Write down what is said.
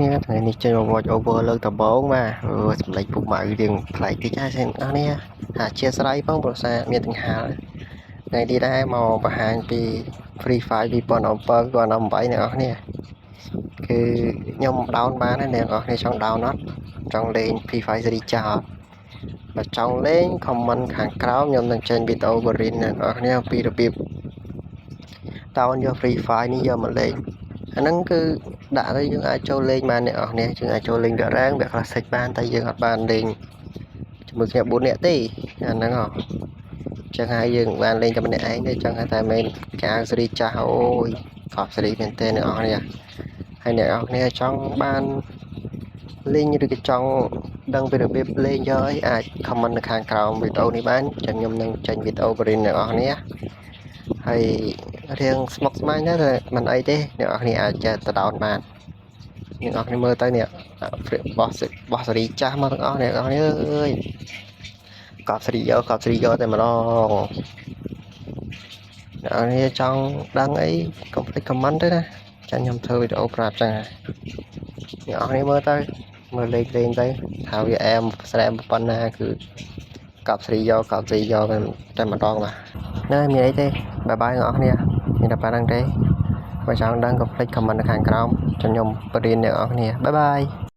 នេះថ្ងៃនេះចេញមក watch over លើកដំបូងបាទសម្លេចពុកម៉ៅរឿងផ្លែកតិចហើយអ្នកនរនេះហាជាស្រ័យផងប្រសាមានទាំងហាលថ្ងៃនេះដែរមកបង្ហាញពី Free Fire 2017 2018អ្នកនរនេះគឺខ្ញុំដោនបានហើយអ្នកនរនេះចង់ដោនអត់ចង់លេង Free Fire Series ចាស់បើចង់លេង comment ខាងក្រោមខ្ញុំនឹងចេញវីដេអូបរិញ្ញាអ្នកនរនេះពីរបៀបដោនយក Free Fire នេះយកមកលេងអាហ្នឹងគឺដាក់ទៅយើងអាចចូលលេងបានអ្នកនរនេះយើងអាចចូលលេងវគ្គរ៉ាងវគ្គ classic បានតែយើងអត់បានលេងជាមួយគ្នា4នាក់ទេអាហ្នឹងហ៎ចឹងហើយយើងបានលេងតែម្នាក់ឯងទេចឹងតែមែនកាវសេរីចាស់អូយកប់សេរីមែនទេអ្នកនរនេះហើយអ្នកនរនេះចង់បានលេងឬក៏ចង់ដឹងពីរបៀបលេងយកអីអាច comment នៅខាងក្រោមវីដេអូនេះបានចឹងខ្ញុំនឹងចេញវីដេអូបរិញ្ញាអ្នកនរនេះហើយរៀងស្មុគស្មាញដែរតែមិនអីទេអ្នកនរនេះអាចទៅដោនបានអ្នកនរនេះមើលទៅនេះបោះសេរីចាស់មកទាំងអស់អ្នកនរនេះអើយកប់សេរីយកតែម្ដងអ្នកនរនេះចង់ដឹងអីកុំភ្លេច comment ទៅណាចាខ្ញុំធ្វើវីដេអូប្រាប់ចឹងអ្នកនរនេះមើលទៅមើលលេងទៅថាវាអែមស្រែមប៉ុណ្ណាគឺកប់សេរីយកតែម្ដងបាទណាមានអីទេបាយបាយអ្នកនរនេះមានតែប៉ុណ្្នឹងទេបើចង់ដឹងកុំភ្លេច comment នៅខាងក្រោមខ្ញុំបរៀនអ្នកនរគ្នាបាយបាយ